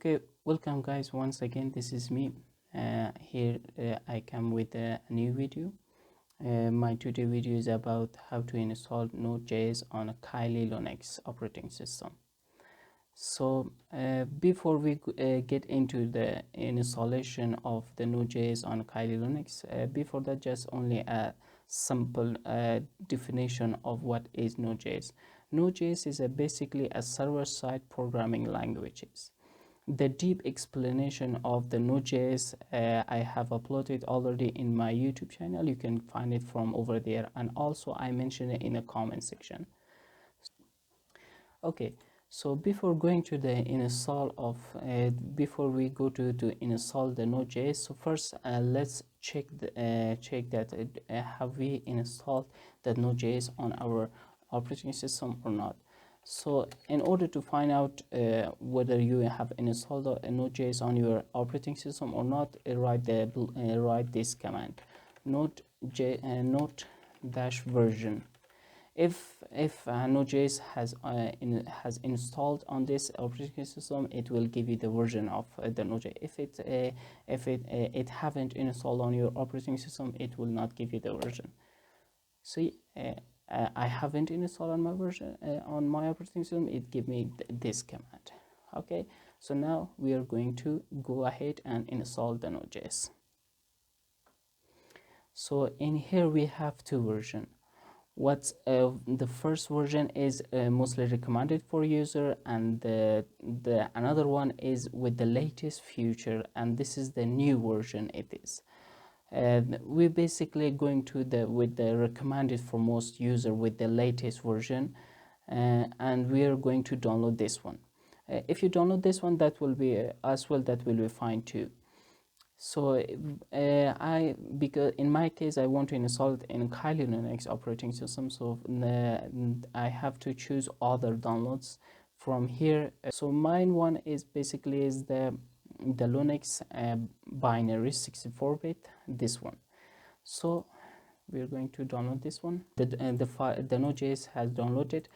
Okay, welcome guys once again. This is me. Here I come with a new video. My today video is about how to install Node.js on a Kali Linux operating system. So before we get into the installation of the Node.js on Kali Linux, before that, just only a simple definition of what is Node.js. Node.js is basically a server-side programming languages. The deep explanation of the Node.js I have uploaded already in my YouTube channel. You can find it from over there, and also I mentioned it in the comment section. Okay, so before going to the install of before we go to install the Node.js, so first let's check that have we installed the Node.js on our operating system or not. So in order to find out whether you have installed a Node.js on your operating system or not, write this command: node-version. If Node.js has installed on this operating system, it will give you the version of the Node.js. If it haven't installed on your operating system, it will not give you the version. See, I haven't installed on my version on my operating system. It give me this command. Okay, so now we are going to go ahead and install the Node.js. So in here we have two versions. What's the first version is mostly recommended for user, and the another one is with the latest feature, and this is the new version. It is we're basically going to with the recommended for most user with the latest version, and we are going to download this one. If you download this one, that will be as well, that will be fine too. So because in my case I want to install it in Kali Linux operating system, so I have to choose other downloads from here. So mine one is basically the Linux binary 64-bit, this one. So we're going to download this one. The Node.js has downloaded.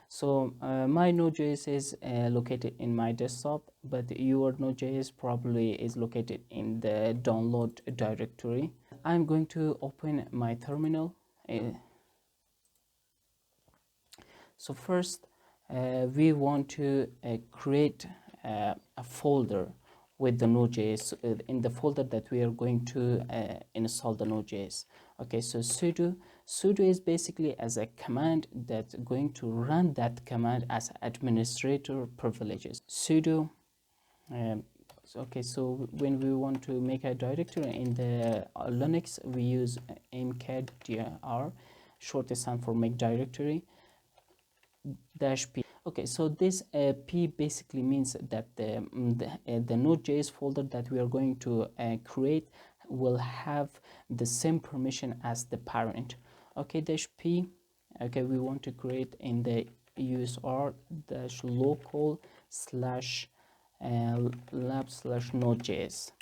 So my Node.js is located in my desktop, but your Node.js probably is located in the download directory. I'm going to open my terminal. So first we want to create a folder with the Node.js in the folder that we are going to install the Node.js. Okay, so sudo is basically as a command that's going to run that command as administrator privileges. Sudo okay, so when we want to make a directory in the Linux, we use mkdir, short stand for make directory, -p. Okay, so this p basically means that the Node.js folder that we are going to create will have the same permission as the parent. Okay, -p. Okay, we want to create in the usr -local /lab/node.js.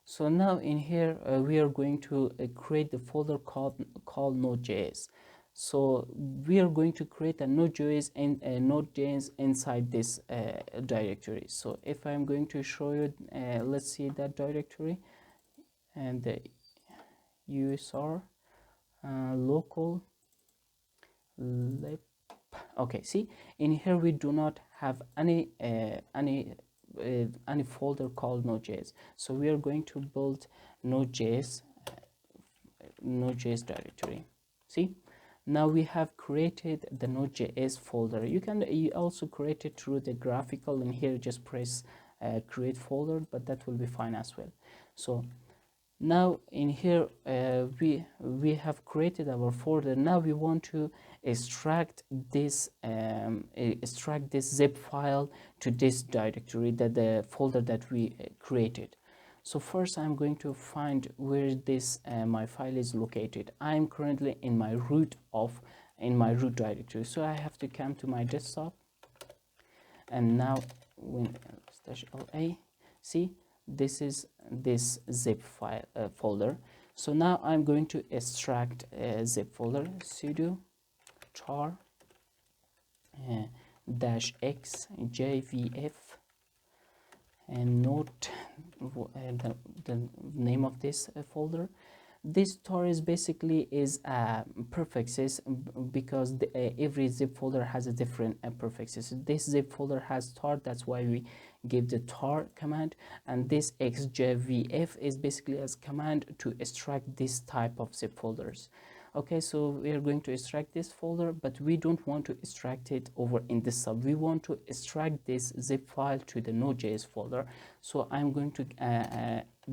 So now in here we are going to create the folder called Node.js. So we are going to create a Node.js and Node.js inside this directory. So if I'm going to show you, let's see that directory, and the usr local lib. Okay, see, in here we do not have any folder called Node.js. So we are going to build Node.js directory. See, now we have created the Node.js folder. You can also create it through the graphical. In here just press create folder, but that will be fine as well. So now in here we have created our folder. Now we want to extract this zip file to this directory, that the folder that we created. So first I'm going to find where this my file is located. I'm currently in my root directory, so I have to come to my desktop, and now when /la, see, this is this zip file folder. So now I'm going to extract a zip folder. Sudo char -x jvf and note the name of this folder. This tar is basically is prefixes, because every zip folder has a different prefixes. This zip folder has tar, that's why we give the tar command, and this xjvf is basically as command to extract this type of zip folders. Okay, so we are going to extract this folder, but we don't want to extract it over in the sub. We want to extract this zip file to the Node.js folder. So I'm going to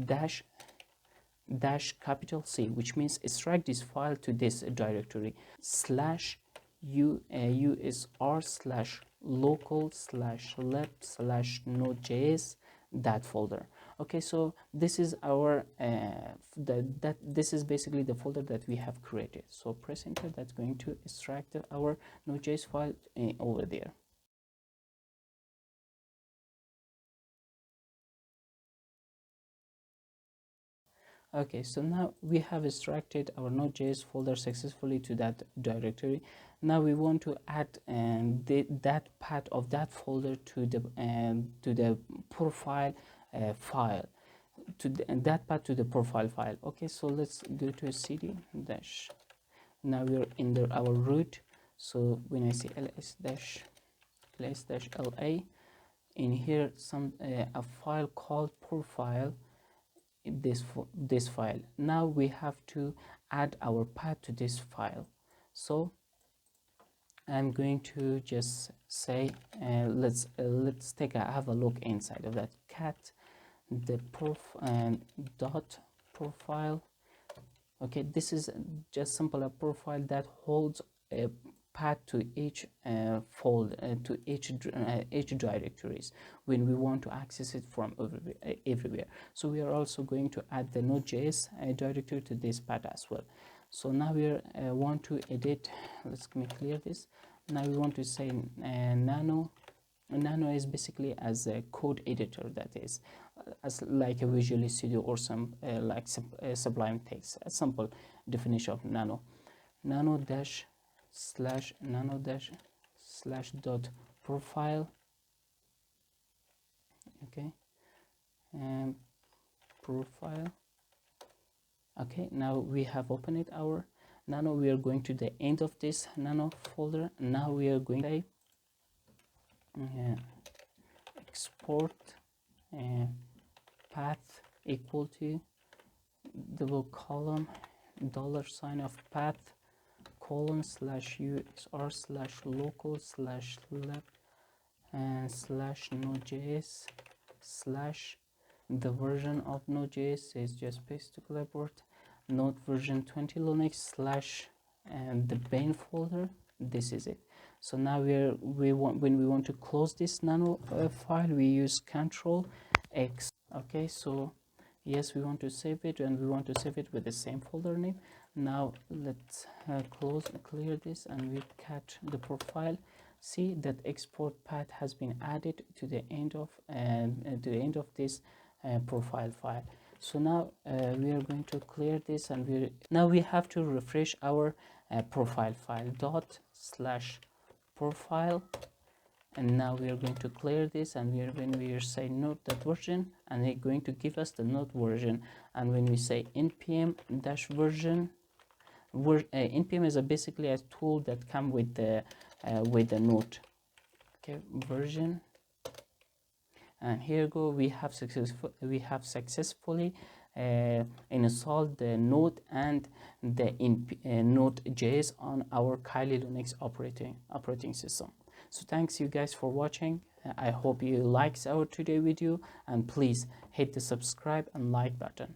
dash capital C, which means extract this file to this directory, slash usr slash local slash lib slash node.js that folder. Okay, so this is our this is basically the folder that we have created. So press enter, that's going to extract our node.js file over there. Okay, so now we have extracted our Node.js folder successfully to that directory. Now we want to add that part of that folder to the profile file, that part to the profile file. Okay, so let's go to cd dash. Now we're in our root. So when I say ls dash la, in here some a file called profile, this file. Now we have to add our path to this file. So I'm going to just say let's have a look inside of that cat the dot profile. Okay, this is just simple a profile that holds a path to each to each directories when we want to access it from everywhere. So we are also going to add the Node.js directory to this path as well. So now we want to edit. Let me clear this. Now we want to say nano is basically as a code editor, that is as like a Visual Studio or some like Sublime Text. A simple definition of nano dash slash dot profile. Okay, and profile. Okay, now we have opened it our nano. We are going to the end of this nano folder. Now we are going to say export path equal to double column $sign of path colon slash usr slash local slash lib and slash node.js slash the version of node.js is just paste to clipboard node version 20 Linux slash and the main folder. This is it. So now when we want to close this nano file, we use Control X. Okay, so yes, we want to save it, and we want to save it with the same folder name. Now let's clear this, and we catch the profile. See that export path has been added to the end of this profile file. So now we are going to clear this, and now we have to refresh our profile file dot slash profile, and now we are going to clear this, and when we are saying node.version, and it's going to give us the node version. And when we say npm dash version, npm is basically a tool that comes with the node. Okay, version, and here go we have successfully installed the node and the node.js on our Kali Linux operating system. So thanks you guys for watching. I hope you liked our today video, and please hit the subscribe and like button.